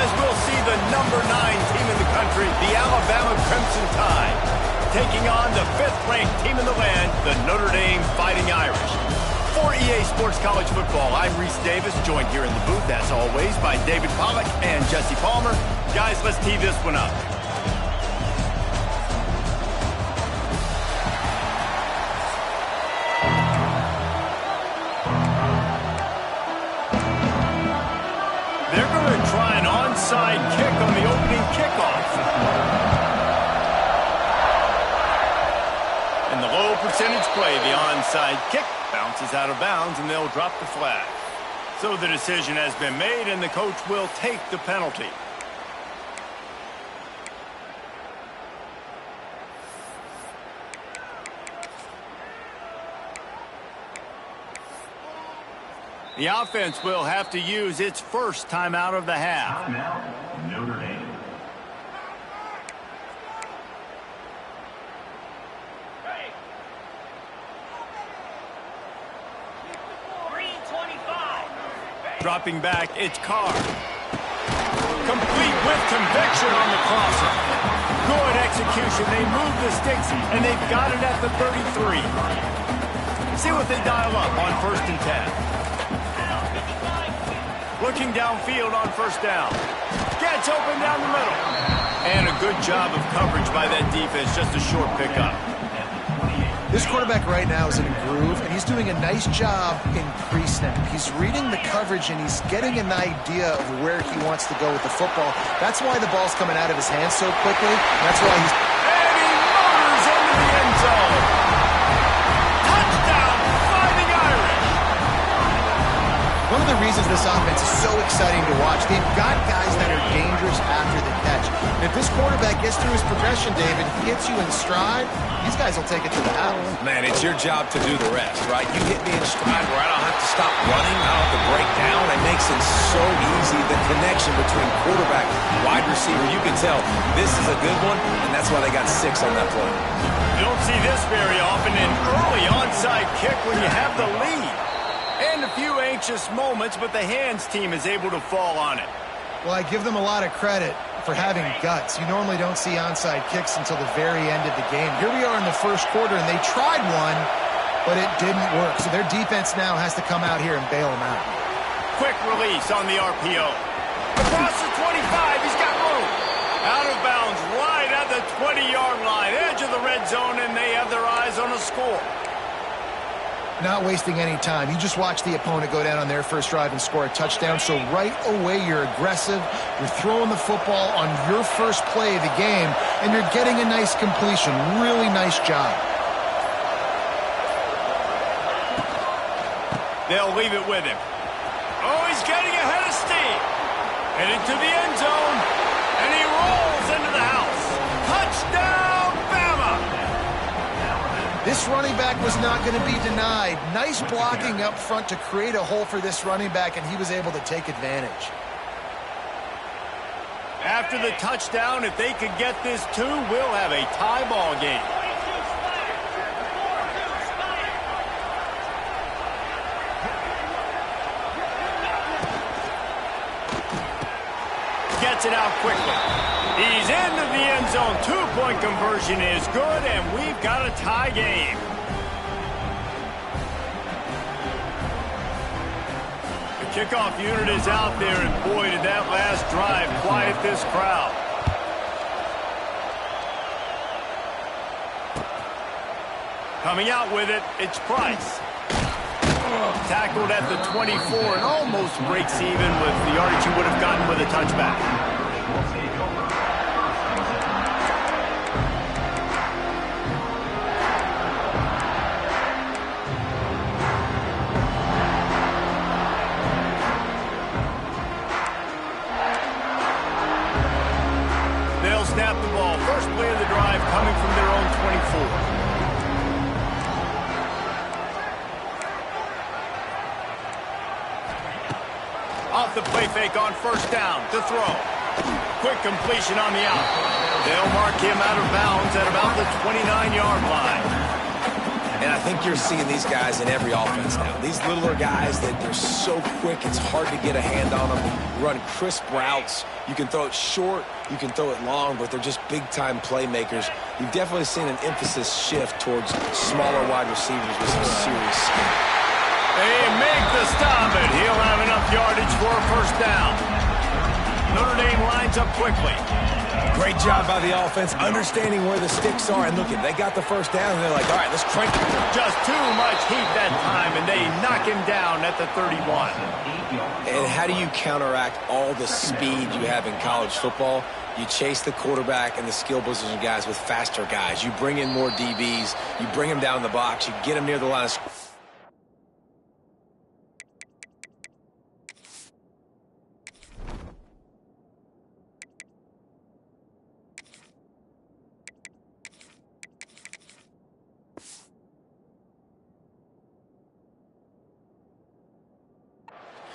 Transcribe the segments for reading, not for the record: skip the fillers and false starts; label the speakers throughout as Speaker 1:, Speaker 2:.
Speaker 1: as we'll see the #9 team in the country, the Alabama Crimson Tide, taking on the 5th-ranked team in the land, the Notre Dame Fighting Irish. For EA Sports College Football, I'm Reese Davis, joined here in the booth, as always, by David Pollack and Jesse Palmer. Guys, let's tee this one up. They're going to try an onside kick on the opening kickoff. And the low percentage play, the onside kick, bounces out of bounds, and they'll drop the flag. So the decision has been made, and the coach will take the penalty. The offense will have to use its first timeout of the half.
Speaker 2: Timeout, Notre Dame.
Speaker 1: Dropping back, it's Carr. Complete with conviction on the crosser. Good execution. They move the sticks, and they've got it at the 33. See what they dial up on 1st and 10. Looking downfield on 1st down. Gets open down the middle. And a good job of coverage by that defense. Just a short pickup.
Speaker 3: This quarterback right now is in a groove, and he's doing a nice job in pre-snap. He's reading the coverage, and he's getting an idea of where he wants to go with the football. That's why the ball's coming out of his hands so quickly. That's why he's...
Speaker 1: And he motors into the end zone. Touchdown, Fighting Irish.
Speaker 3: One of the reasons this offense is so exciting to watch, they've got guys that are dangerous after the catch. And if this quarterback gets through his progression, David, hits you in stride, these guys will take it to the house.
Speaker 4: Man, it's your job to do the rest, right? You hit me in stride where I don't have to stop running, I don't have to break down. It makes it so easy. The connection between quarterback and wide receiver, you can tell this is a good one, and that's why they got 6 on that play.
Speaker 1: You don't see this very often, an early onside kick when you have the lead. And a few anxious moments, but the hands team is able to fall on it.
Speaker 3: Well, I give them a lot of credit for having guts. You normally don't see onside kicks until the very end of the game. Here we are in the first quarter, and they tried one, but it didn't work. So their defense now has to come out here and bail them out.
Speaker 1: Quick release on the RPO. Across the 25, he's got room. Out of bounds, right at the 20-yard line, edge of the red zone, and they have their eyes on a score.
Speaker 3: Not wasting any time. You just watch the opponent go down on their first drive and score a touchdown. So right away, you're aggressive. You're throwing the football on your first play of the game, and you're getting a nice completion. Really nice job.
Speaker 1: They'll leave it with him. Oh, he's getting ahead of steam. Headed to the end zone, and he rolls into the house. Touchdown, Bama!
Speaker 3: This running back was not going to be denied. Nice blocking up front to create a hole for this running back, and he was able to take advantage.
Speaker 1: After the touchdown, if they could get this too, we'll have a tie ball game. Gets it out quickly. He's into the end zone. 2-point conversion is good, and we've got a tie game. The kickoff unit is out there, and boy, did that last drive quiet this crowd. Coming out with it, it's Price. Tackled at the 24 and almost breaks even with the yardage he would have gotten with a touchback. They'll snap the ball. First play of the drive coming from their own 24. Off the play fake on 1st down to throw. Quick completion on the out. They'll mark him out of bounds at about the 29-yard line.
Speaker 4: And I think you're seeing these guys in every offense now. These littler guys that they're so quick, it's hard to get a hand on them. Run crisp routes. You can throw it short, you can throw it long, but they're just big-time playmakers. You've definitely seen an emphasis shift towards smaller wide receivers with some serious skill.
Speaker 1: They make the stop, and he'll have enough yardage for a first down. Notre Dame lines up quickly.
Speaker 4: Great job by the offense, understanding where the sticks are. And look, they got the first down, and they're like, all right, let's crank it.
Speaker 1: Just too much heat that time, and they knock him down at the 31.
Speaker 4: And how do you counteract all the speed you have in college football? You chase the quarterback and the skill position guys with faster guys. You bring in more DBs. You bring them down the box. You get them near the line of scrimmage.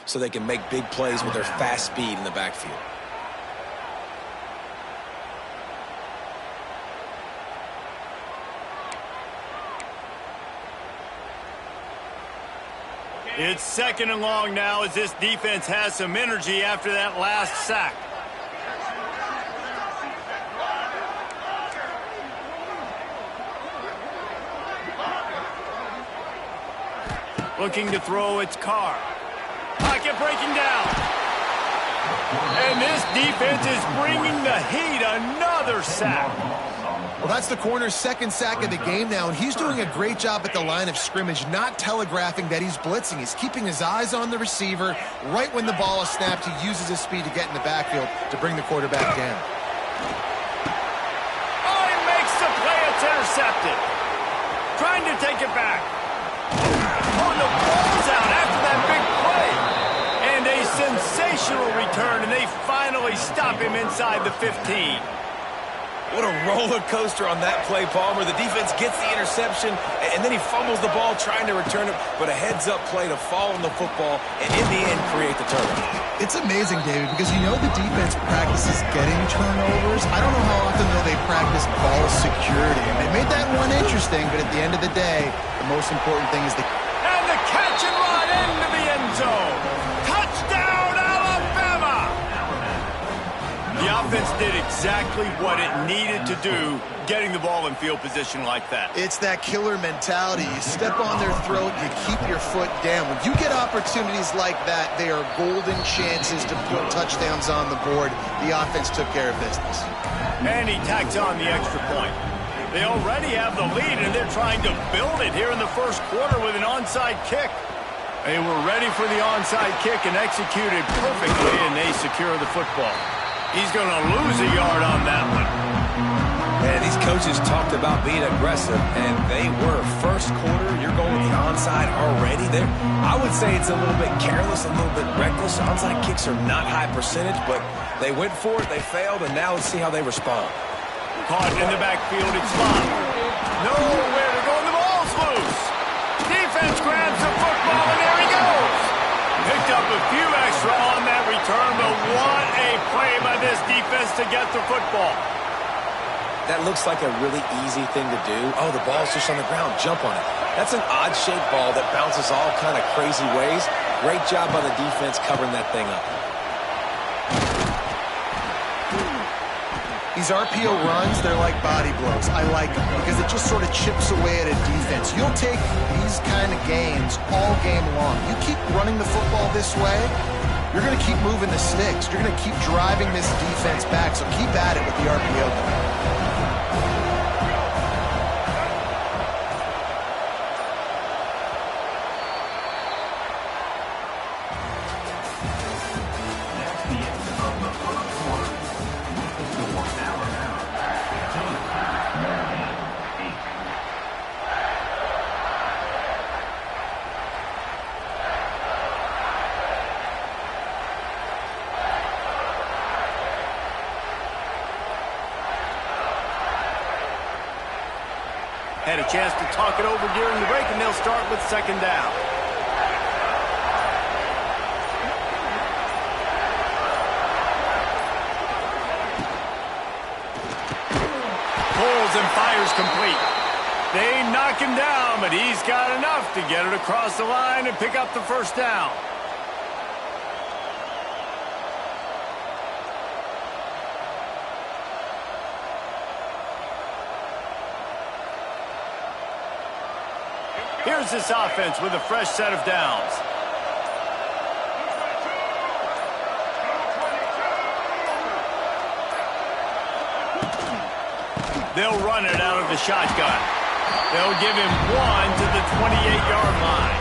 Speaker 4: So they can make big plays with their fast speed in the backfield.
Speaker 1: It's second and long now as this defense has some energy after that last sack. Looking to throw, it's Carr. Pocket breaking down. And this defense is bringing the heat. Another sack.
Speaker 3: Well, that's the corner's second sack of the game now, and he's doing a great job at the line of scrimmage, not telegraphing that he's blitzing. He's keeping his eyes on the receiver. Right when the ball is snapped, he uses his speed to get in the backfield to bring the quarterback down.
Speaker 1: Oh, he makes the play. It's intercepted. Trying to take it back. Oh, the ball's out after that big play. And a sensational return, and they finally stop him inside the 15.
Speaker 4: What a roller coaster on that play, Palmer. The defense gets the interception, and then he fumbles the ball trying to return it, but a heads-up play to fall on the football and, in the end, create the turnover.
Speaker 3: It's amazing, David, because you know the defense practices getting turnovers. I don't know how often, though, they practice ball security. And they made that one interesting, but at the end of the day, the most important thing is the...
Speaker 1: And the catch and run into the end zone. Touchdown, Alabama! The offense did exactly what it needed to do, getting the ball in field position like that.
Speaker 3: It's that killer mentality. You step on their throat, you keep your foot down. When you get opportunities like that, they are golden chances to put touchdowns on the board. The offense took care of business.
Speaker 1: And he tacks on the extra point. They already have the lead, and they're trying to build it here in the first quarter with an onside kick. They were ready for the onside kick and executed perfectly, and they secure the football. He's going to lose a yard on that one.
Speaker 4: Man, these coaches talked about being aggressive, and they were. First quarter, you're going with the onside already. I would say it's a little bit careless, a little bit reckless. Onside kicks are not high percentage, but they went for it, they failed, and now let's see how they respond.
Speaker 1: Caught in the backfield, it's Bob. Nowhere to go, and the ball's loose. Defense grabs the football, and there he goes. Picked up a few extra on that return, but what a play by this defense to get the football.
Speaker 4: That looks like a really easy thing to do. Oh, the ball's just on the ground. Jump on it. That's an odd-shaped ball that bounces all kind of crazy ways. Great job by the defense covering that thing up.
Speaker 3: These RPO runs, they're like body blows. I like them because it just sort of chips away at a defense. You'll take these kind of games all game long. You keep running the football this way, you're going to keep moving the sticks. You're going to keep driving this defense back, so keep at it with the RPO game.
Speaker 1: Had a chance to talk it over during the break, and they'll start with second down. Pulls and fires complete. They knock him down, but he's got enough to get it across the line and pick up the first down. Here's this offense with a fresh set of downs. They'll run it out of the shotgun. They'll give him one to the 28-yard line.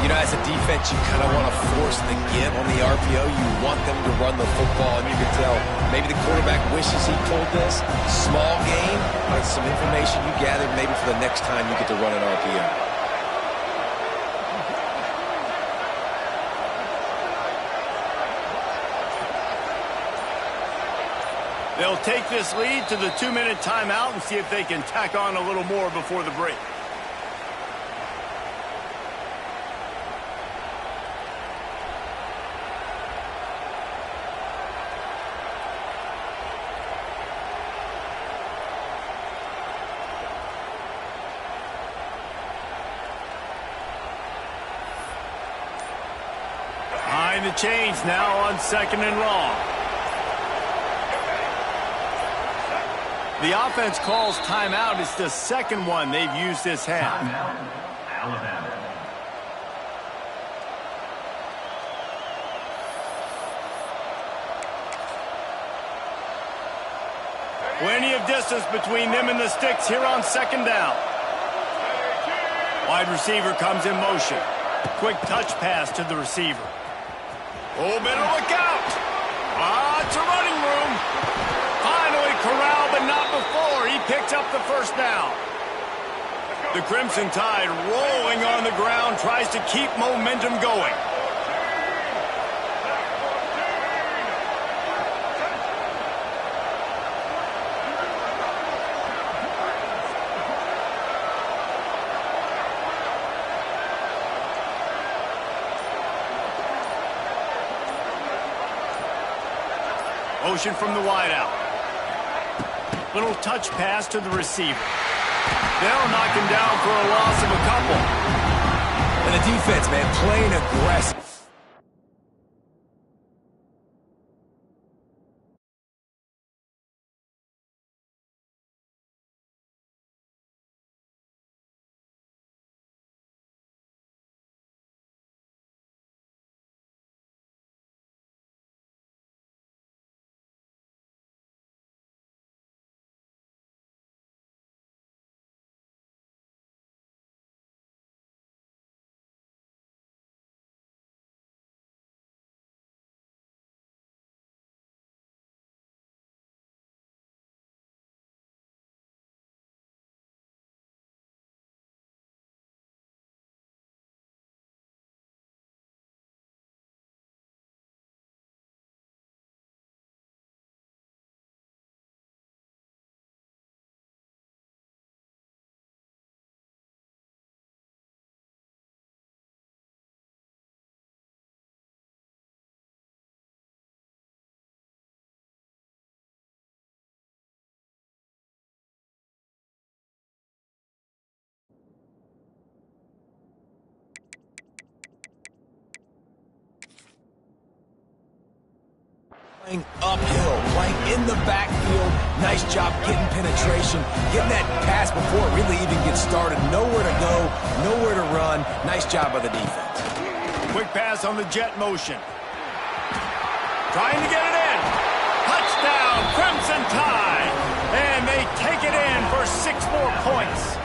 Speaker 4: You know, as a defense, you kind of want to force the give on the RPO. You want them to run the football, and you can tell maybe the quarterback wishes he pulled this. Small gain, but some information you gathered maybe for the next time you get to run an RPO.
Speaker 1: They'll take this lead to the 2-minute timeout and see if they can tack on a little more before the break. Behind the chains now on 2nd and long. The offense calls timeout. It's the second one they've used this half.
Speaker 2: Timeout, Alabama.
Speaker 1: Plenty of distance between them and the sticks here on 2nd down. Wide receiver comes in motion. Quick touch pass to the receiver. Oh, better look out. It's a running room. Finally corralled, but not before. He picks up the first down. The Crimson Tide rolling on the ground, tries to keep momentum going. Motion from the wideout. Little touch pass to the receiver. They'll knock him down for a loss of a couple.
Speaker 4: And the defense, man, playing aggressive. Uphill, right in the backfield. Nice job getting penetration, getting that pass before it really even gets started. Nowhere to go, nowhere to run. Nice job by the defense.
Speaker 1: Quick pass on the jet motion. Trying to get it in. Touchdown, Crimson Tide. And they take it in for 6 more points.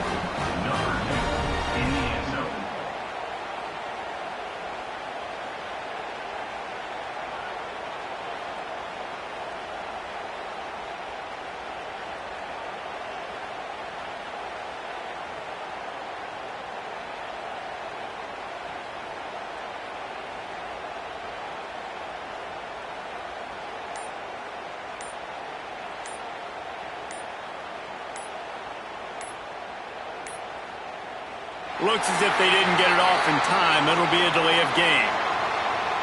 Speaker 1: Looks as if they didn't get it off in time. It'll be a delay of game.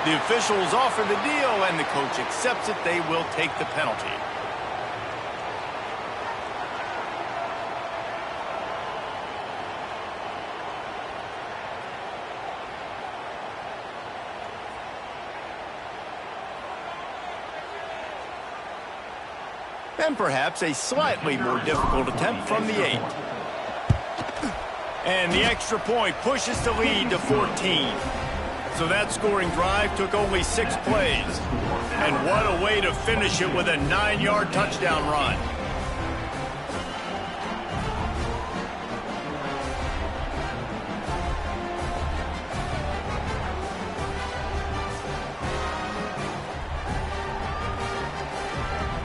Speaker 1: The officials offer the deal, and the coach accepts it. They will take the penalty. And perhaps a slightly more difficult attempt from the 8. And the extra point pushes the lead to 14. So that scoring drive took only 6 plays. And what a way to finish it with a 9-yard touchdown run.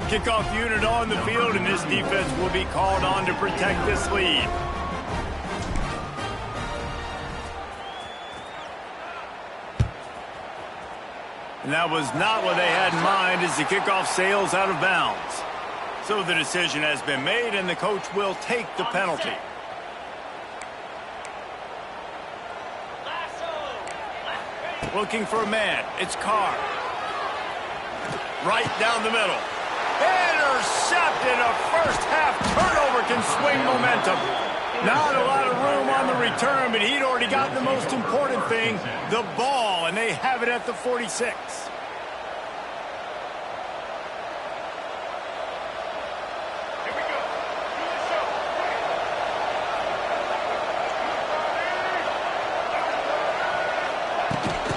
Speaker 1: Kickoff unit on the field, and this defense will be called on to protect this lead. And that was not what they had in mind as the kickoff sails out of bounds. So the decision has been made, and the coach will take the penalty. Looking for a man. It's Carr. Right down the middle. Intercepted. A first-half turnover can swing momentum. Not a lot of room on the return, but he'd already gotten the most important thing, the ball, and they have it at the 46.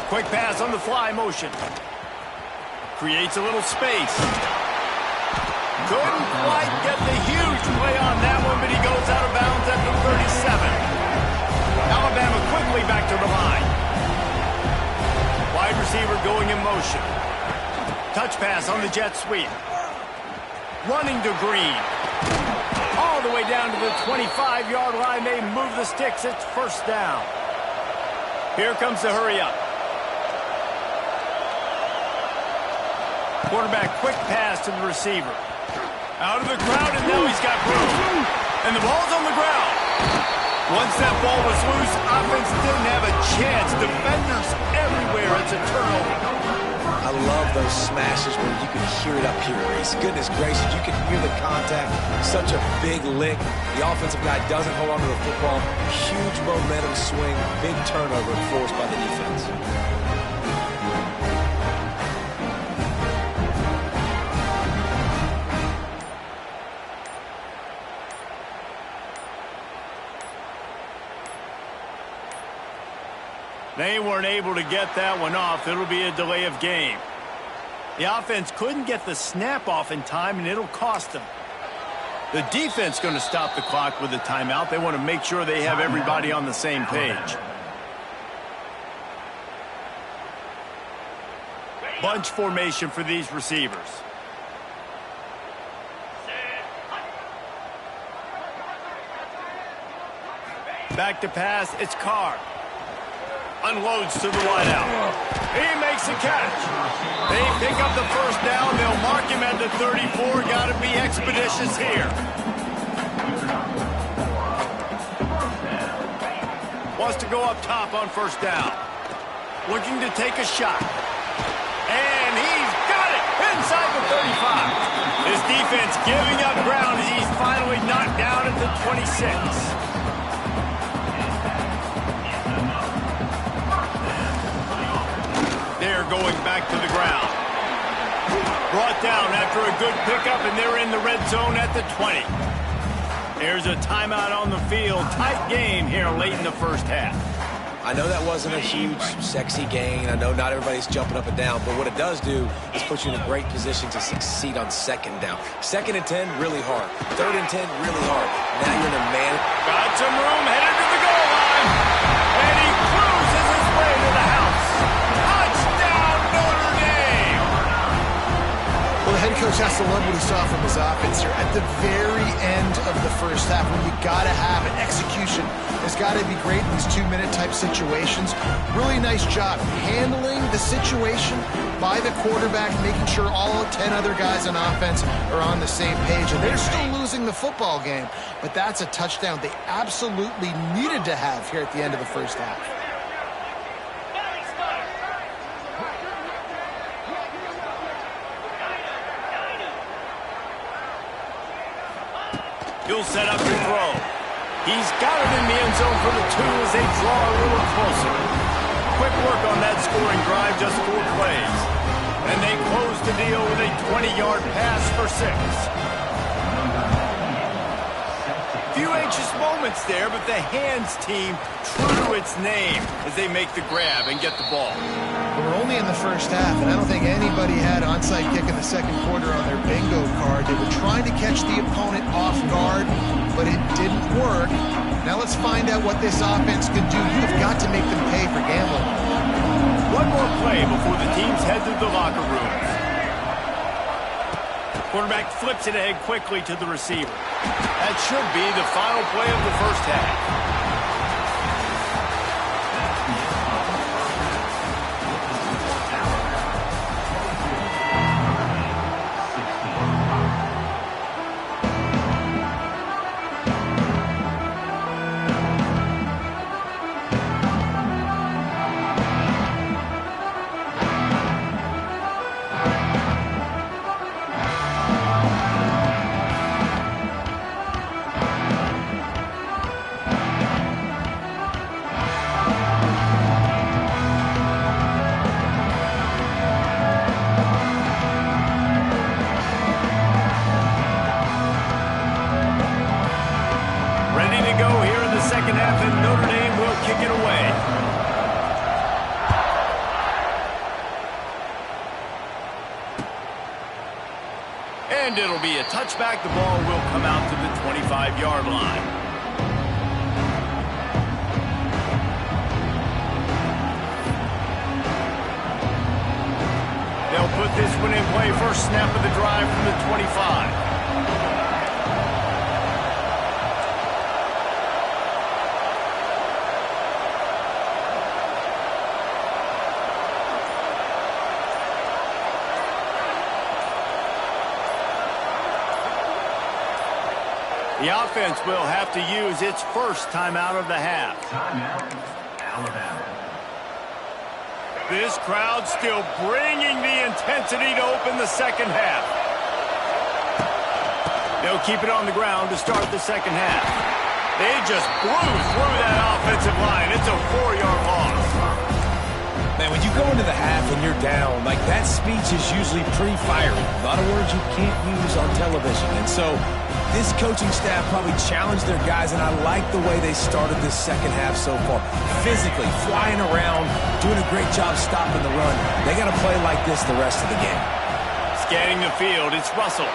Speaker 1: Quick pass on the fly motion. Creates a little space. Couldn't quite get the huge play on that one, but he goes out of bounds at the 37. Alabama quickly back to the line. Wide receiver going in motion. Touch pass on the jet sweep. Running to Green. All the way down to the 25-yard line. They move the sticks. It's first down. Here comes the hurry up. Quarterback quick pass to the receiver. Out of the crowd, and now he's got room. And the ball's on the ground. Once that ball was loose, offense didn't have a chance. Defenders everywhere. It's a turnover.
Speaker 4: I love those smashes where you can hear it up here, Reese. Goodness gracious, you can hear the contact. Such a big lick. The offensive guy doesn't hold on to the football. Huge momentum swing. Big turnover forced by the defense.
Speaker 1: They weren't able to get that one off. It'll be a delay of game. The offense couldn't get the snap off in time, and it'll cost them. The defense going to stop the clock with a timeout. They want to make sure they have everybody on the same page. Bunch formation for these receivers. Back to pass. It's Carr. Unloads to the wideout. He makes the catch. They pick up the first down. They'll mark him at the 34. Got to be expeditious here. Wants to go up top on first down. Looking to take a shot. And he's got it inside the 35. His defense giving up ground as he's finally knocked down at the 26. They're going back to the ground. Brought down after a good pickup, and they're in the red zone at the 20. There's a timeout on the field. Tight game here late in the first half.
Speaker 4: I know that wasn't a huge, sexy gain. I know not everybody's jumping up and down, but what it does do is put you in a great position to succeed on second down. 2nd and 10, really hard. 3rd and 10, really hard. Now you're in a man.
Speaker 1: Got some room, headed to the goal line. And he cruises his way to the house. Touchdown, Notre Dame!
Speaker 3: Well, the head coach has to love what he saw from his offense here. At the very end of the first half, when you got to have it, execution has got to be great in these 2-minute type situations. Really nice job handling the situation by the quarterback, making sure all 10 other guys on offense are on the same page. And they're still losing the football game, but that's a touchdown they absolutely needed to have here at the end of the first half.
Speaker 1: He'll set up to throw. He's got it in the end zone for the 2 as they draw a little closer. Quick work on that scoring drive, just 4 plays. And they close the deal with a 20-yard pass for 6. few anxious moments there, but the hands team true to its name as they make the grab and get the ball.
Speaker 3: We're only in the first half, and I don't think anybody had onside kick in the second quarter on their bingo card. They were trying to catch the opponent off guard, but it didn't work. Now let's find out what this offense can do. You've got to make them pay for gambling.
Speaker 1: One more play before the teams head to the locker rooms. Quarterback flips it ahead quickly to the receiver. That should be the final play of the first half. And it'll be a touchback. The ball will come out to the 25-yard line. They'll put this one in play. First snap of the drive from the 25. The offense will have to use its first timeout of the half.
Speaker 2: Timeout, Alabama.
Speaker 1: This crowd still bringing the intensity to open the second half. They'll keep it on the ground to start the second half. They just blew through that offensive line. It's a 4-yard loss.
Speaker 4: Man, when you go into the half and you're down, like that speech is usually pretty fiery. A lot of words you can't use on television. And so this coaching staff probably challenged their guys, and I like the way they started this second half so far. Physically, flying around, doing a great job stopping the run. They got to play like this the rest of the game.
Speaker 1: Scanning the field, it's Russell.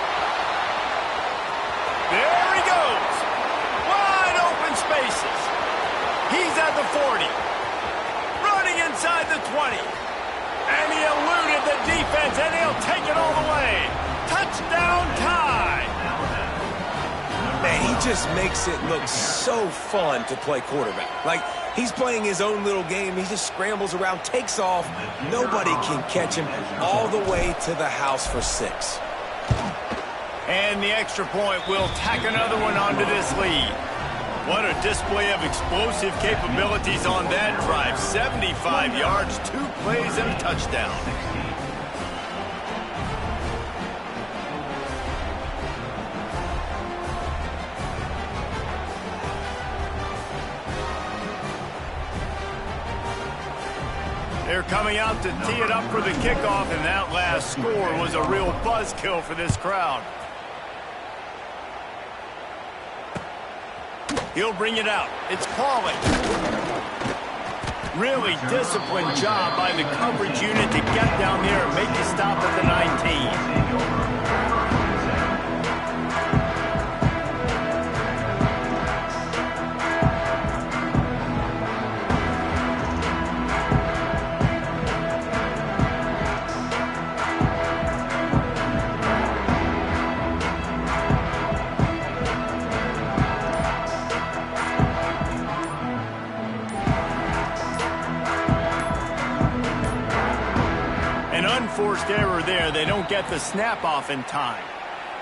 Speaker 1: There he goes. Wide open spaces. He's at the 40. Running inside the 20. And he eluded the defense, and he'll take it all the way. Touchdown tie.
Speaker 4: Man, he just makes it look so fun to play quarterback. Like, he's playing his own little game. He just scrambles around, takes off. Nobody can catch him all the way to the house for 6.
Speaker 1: And the extra point will tack another one onto this lead. What a display of explosive capabilities on that drive. 75 yards, 2 plays, and a touchdown. They're coming out to tee it up for the kickoff, and that last score was a real buzzkill for this crowd. He'll bring it out. It's Pauly. Really disciplined job by the coverage unit to get down there and make a stop at the 19. Unforced error there. They don't get the snap off in time.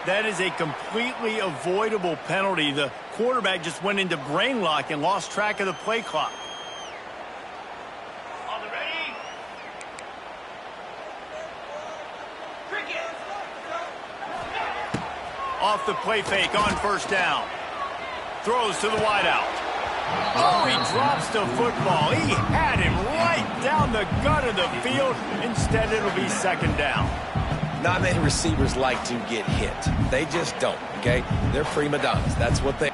Speaker 1: That is a completely avoidable penalty. The quarterback just went into brain lock and lost track of the play clock. On the ready. Off the play fake on first down. Throws to the wideout. Oh, he drops the football. He had him right down the gut of the field. Instead, it'll be second down.
Speaker 4: Not many receivers like to get hit. They just don't, okay? They're prima donnas. That's what they...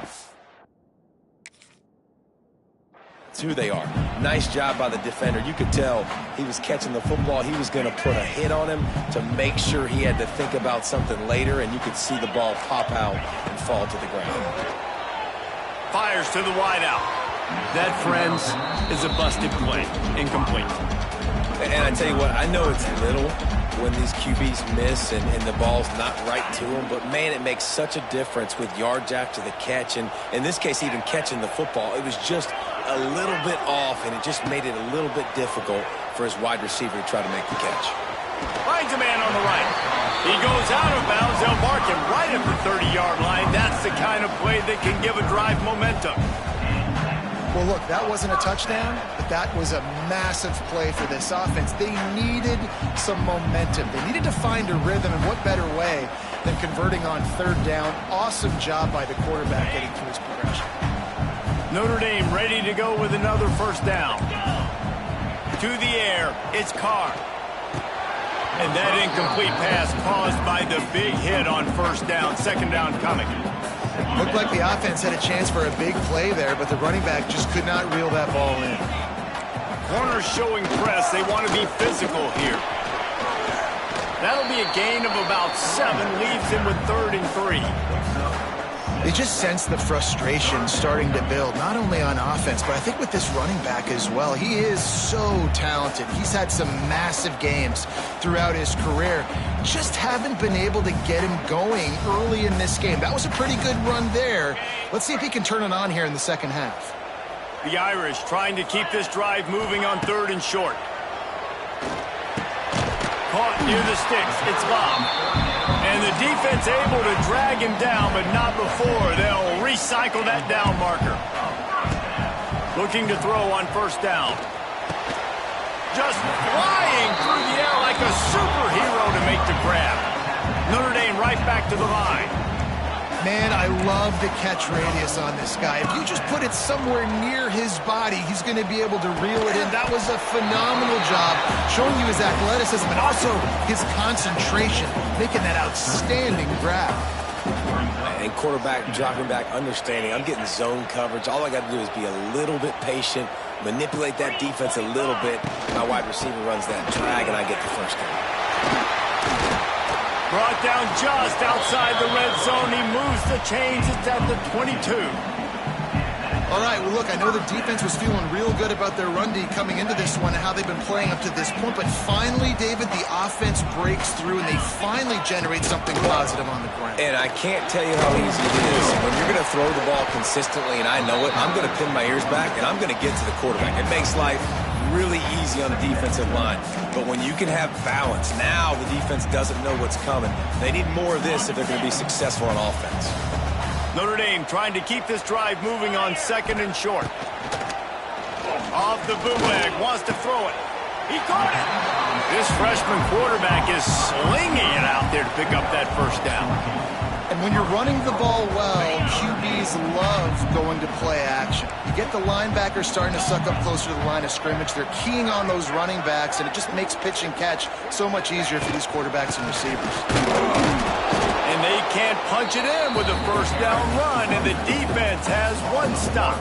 Speaker 4: It's who they are. Nice job by the defender. You could tell he was catching the football. He was going to put a hit on him to make sure he had to think about something later, and you could see the ball pop out and fall to the ground.
Speaker 1: Fires to the wideout. That, friends, is a busted play. Incomplete.
Speaker 4: And I tell you what, I know it's little when these QBs miss and the ball's not right to them, but man, it makes such a difference with yards after the catch, and in this case, even catching the football. It was just a little bit off, and it just made it a little bit difficult for his wide receiver to try to make the catch.
Speaker 1: Finds a man on the right. He goes out of bounds. They'll mark him right at the 30-yard line. That's the kind of play that can give a drive momentum.
Speaker 3: Well, look, that wasn't a touchdown, but that was a massive play for this offense. They needed some momentum. They needed to find a rhythm, and what better way than converting on third down. Awesome job by the quarterback getting through his progression.
Speaker 1: Notre Dame ready to go with another first down. To the air, it's Carr. And that incomplete pass caused by the big hit on first down. Second down coming.
Speaker 3: Looked like the offense had a chance for a big play there, but the running back just could not reel that ball in.
Speaker 1: Corners showing press. They want to be physical here. That'll be a gain of about 7. Leaves him with 3rd and 3.
Speaker 3: They just sense the frustration starting to build, not only on offense, but I think with this running back as well. He is so talented. He's had some massive games throughout his career. Just haven't been able to get him going early in this game. That was a pretty good run there. Let's see if he can turn it on here in the second half.
Speaker 1: The Irish trying to keep this drive moving on 3rd and short. Caught near the sticks. It's Bob. And the defense able to drag him down, but not before. They'll recycle that down marker. Looking to throw on first down. Just flying through the air like a superhero to make the grab. Notre Dame right back to the line.
Speaker 3: Man, I love the catch radius on this guy. If you just put it somewhere near his body, he's going to be able to reel it in. That was a phenomenal job, showing you his athleticism and also his concentration, making that outstanding grab.
Speaker 4: And quarterback dropping back, understanding, I'm getting zone coverage. All I got to do is be a little bit patient, manipulate that defense a little bit. My wide receiver runs that drag, and I get the first down.
Speaker 1: Brought down just outside the red zone. He moves the chains. It's at the 22.
Speaker 3: All right, well, look, I know the defense was feeling real good about their run D coming into this one and how they've been playing up to this point. But finally, David, the offense breaks through, and they finally generate something positive on the ground.
Speaker 4: And I can't tell you how easy it is. When you're going to throw the ball consistently, and I know it, I'm going to pin my ears back, and I'm going to get to the quarterback. It makes life really easy on the defensive line. But when you can have balance, now the defense doesn't know what's coming. They need more of this if they're going to be successful on offense.
Speaker 1: Notre Dame trying to keep this drive moving on 2nd and short. Off the bootleg, wants to throw it. He caught it. This freshman quarterback is slinging it out there to pick up that first down.
Speaker 3: And when you're running the ball well, QBs love going to play action. You get the linebackers starting to suck up closer to the line of scrimmage. They're keying on those running backs, and it just makes pitch and catch so much easier for these quarterbacks and receivers.
Speaker 1: And they can't punch it in with a first down run, and the defense has one stop.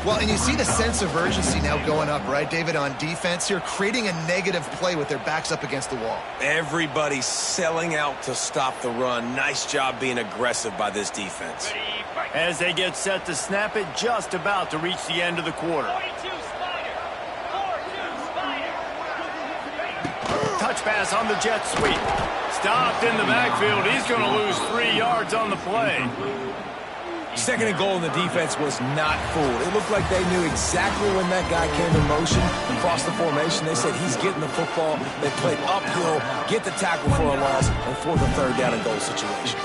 Speaker 3: Well, and you see the sense of urgency now going up, right, David, on defense here, creating a negative play with their backs up against the wall.
Speaker 4: Everybody's selling out to stop the run. Nice job being aggressive by this defense.
Speaker 1: As they get set to snap it, just about to reach the end of the quarter. Touch pass on the jet sweep. Stopped in the backfield. He's going to lose 3 yards on the play.
Speaker 4: 2nd and goal, and the defense was not fooled. It looked like they knew exactly when that guy came in motion across the formation. They said he's getting the football. They played uphill, get the tackle for a loss, and for the 3rd down and goal situation.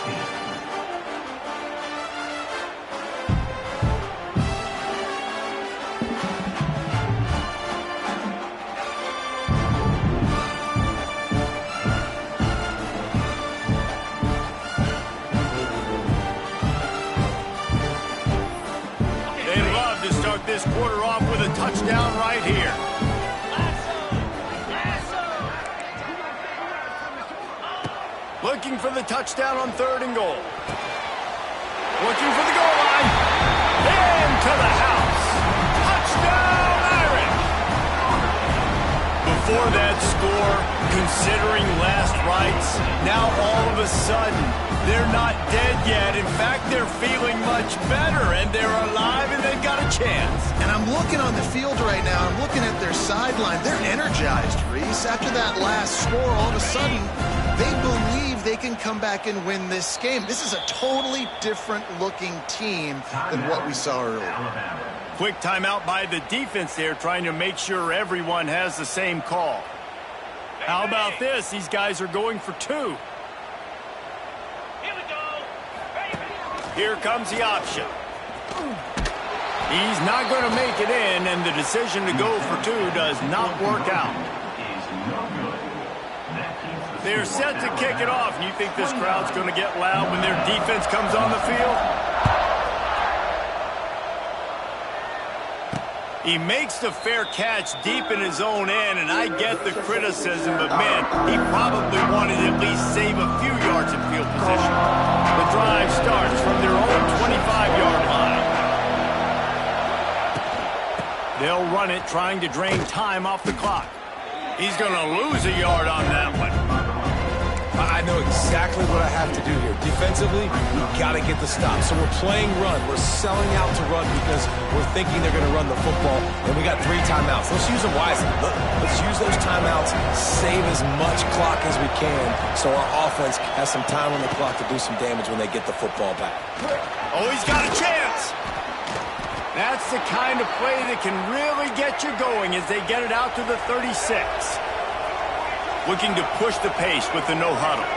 Speaker 1: This quarter off with a touchdown right here. Looking for the touchdown on 3rd and goal. Looking for the goal line. Into the house. for that score, considering last rites. Now all of a sudden, they're not dead yet. In fact, they're feeling much better, and they're alive, and they've got a chance.
Speaker 3: And I'm looking on the field right now. I'm looking at their sideline. They're energized, Reese. After that last score, all of a sudden, they believe they can come back and win this game. This is a totally different-looking team than what we saw earlier.
Speaker 1: Quick timeout by the defense there, trying to make sure everyone has the same call. How about this? These guys are going for two. Here comes the option. He's not going to make it in, and the decision to go for two does not work out. They're set to kick it off, and you think this crowd's going to get loud when their defense comes on the field? He makes the fair catch deep in his own end, and I get the criticism, but man, he probably wanted to at least save a few yards in field position. The drive starts from their own 25-yard line. They'll run it, trying to drain time off the clock. He's going to lose a yard on that one.
Speaker 4: I know exactly what I have to do here. Defensively, we've got to get the stop. So we're playing run. We're selling out to run because we're thinking they're going to run the football, and we got 3 timeouts. Let's use them wisely. Let's use those timeouts, save as much clock as we can so our offense has some time on the clock to do some damage when they get the football back.
Speaker 1: Oh, he's got a chance. That's the kind of play that can really get you going as they get it out to the 36. Looking to push the pace with the no huddle.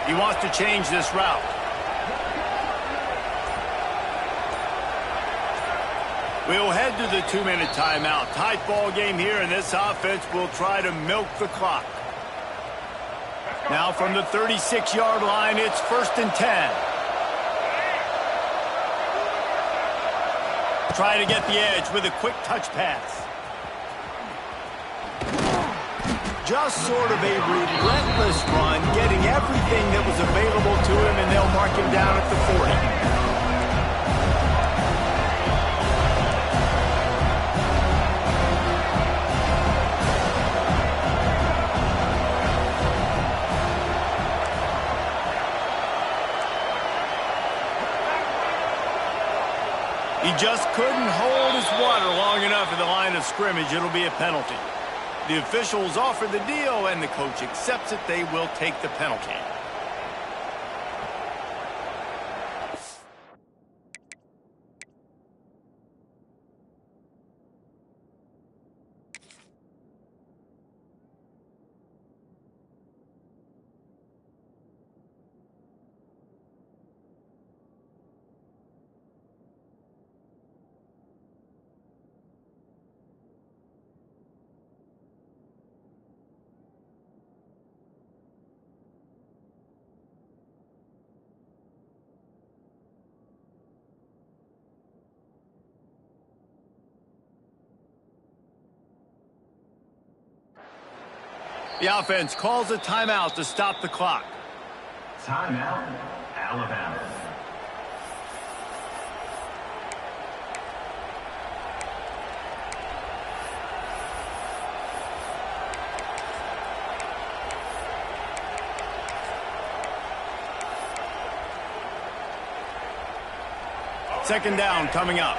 Speaker 1: He wants to change this route. We'll head to the 2-minute timeout. Tight ball game here, and this offense will try to milk the clock. Now from the 36-yard line, it's 1st and 10. Try to get the edge with a quick touch pass. Just sort of a relentless run, getting everything that was available to him, and they'll mark him down at the 40. He just couldn't hold his water long enough at the line of scrimmage. It'll be a penalty. The officials offer the deal, and the coach accepts it. They will take the penalty. The offense calls a timeout to stop the clock.
Speaker 2: Timeout, Alabama.
Speaker 1: Second down coming up.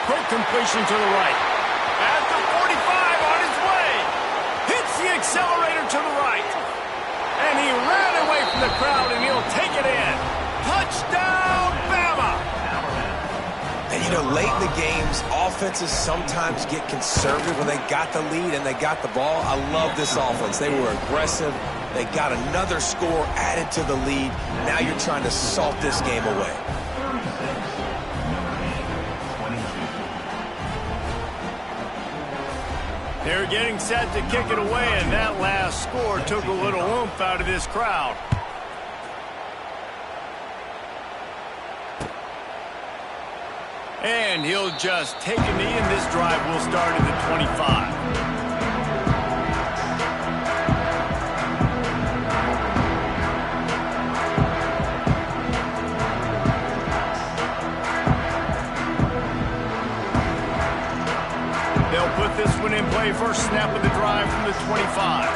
Speaker 1: Quick completion to the right. At the 45 on his way. Hits the accelerator to the right. And he ran away from the crowd, and he'll take it in. Touchdown, Bama!
Speaker 4: And, you know, late in the games, offenses sometimes get conservative when they got the lead and they got the ball. I love this offense. They were aggressive. They got another score added to the lead. Now you're trying to salt this game away.
Speaker 1: They're getting set to kick it away, and that last score took a little oomph out of this crowd. And he'll just take a knee, and this drive will start at the 25. They'll put this one in play. First snap of the drive from the 25.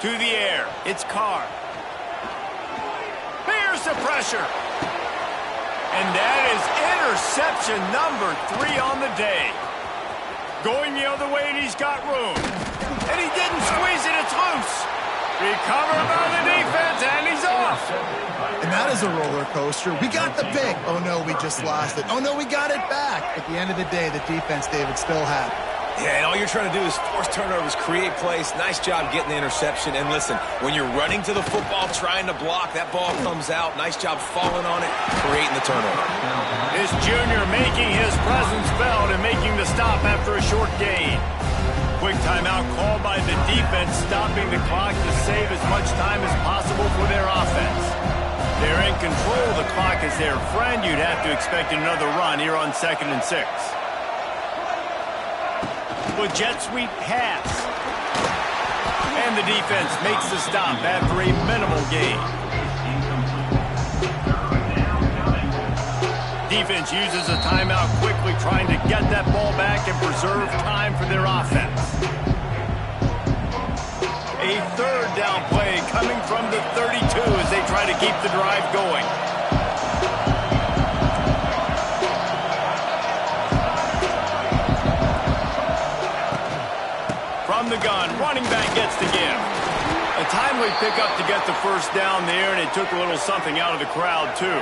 Speaker 1: To the air, it's Carr. Here's the pressure. And that is interception number 3 on the day. Going the other way, and he's got room. And he didn't squeeze it, it's loose. Recovered by the defense, and he's off.
Speaker 3: And that is a roller coaster. We got the pick. Oh, no, we just lost it. Oh, no, we got it back. At the end of the day, the defense, David, still had it.
Speaker 4: Yeah, and all you're trying to do is force turnovers, create plays. Nice job getting the interception. And listen, when you're running to the football, trying to block, that ball comes out. Nice job falling on it, creating the turnover.
Speaker 1: This junior making his presence felt and making the stop after a short gain. Quick timeout called by the defense, stopping the clock to save as much time as possible for their offense. They're in control. The clock is their friend. You'd have to expect another run here on 2nd and 6. With jet sweep pass. And the defense makes the stop after a minimal gain. Defense uses a timeout quickly, trying to get that ball back and preserve time for their offense. A 3rd down play coming from the 32 as they try to keep the drive going. From the gun, running back gets the give. A timely pickup to get the first down there, and it took a little something out of the crowd, too.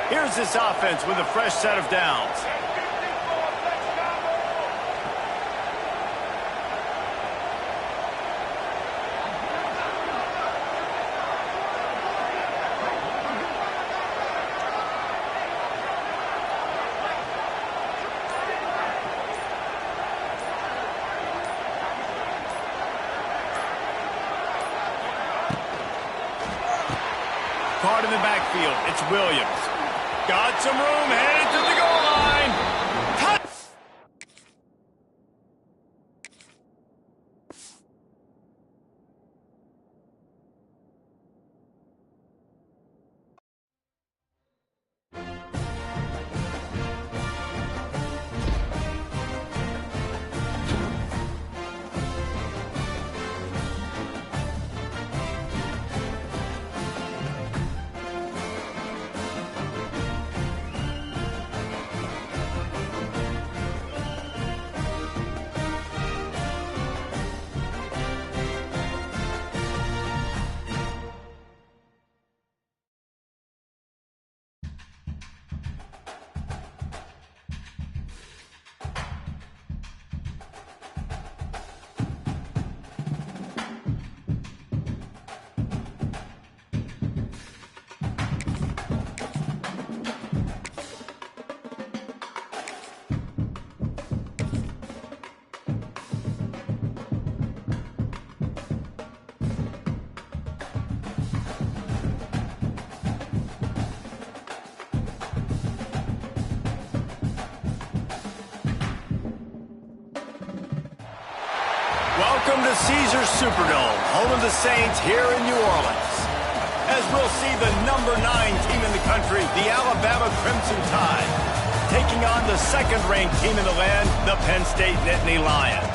Speaker 1: Here's this offense with a fresh set of downs. Caught in the backfield. It's Williams. Got some room, headed to the goal line. Touch! Welcome to Caesars Superdome, home of the Saints here in New Orleans. As we'll see the number 9 team in the country, the Alabama Crimson Tide, taking on the 2nd-ranked team in the land, the Penn State Nittany Lions.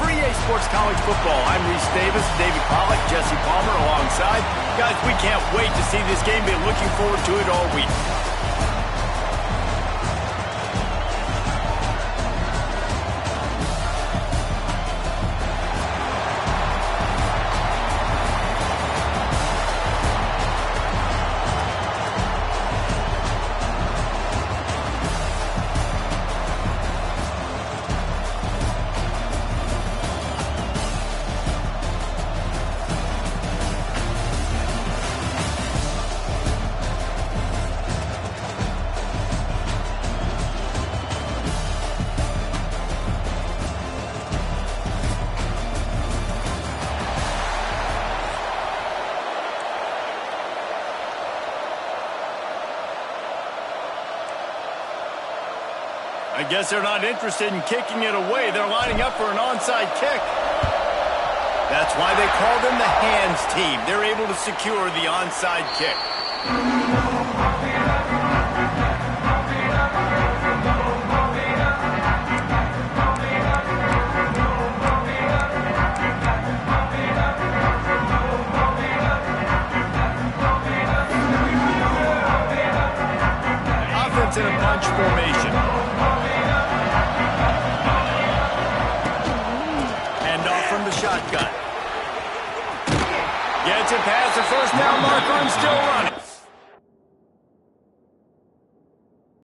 Speaker 1: For EA Sports College Football, I'm Reese Davis, David Pollack, Jesse Palmer alongside. Guys, we can't wait to see this game. Been looking forward to it all week. I guess they're not interested in kicking it away. They're lining up for an onside kick. That's why they call them the hands team. They're able to secure the onside kick. Offense in a bunch formation. From the shotgun. Gets it past the first down marker and still running.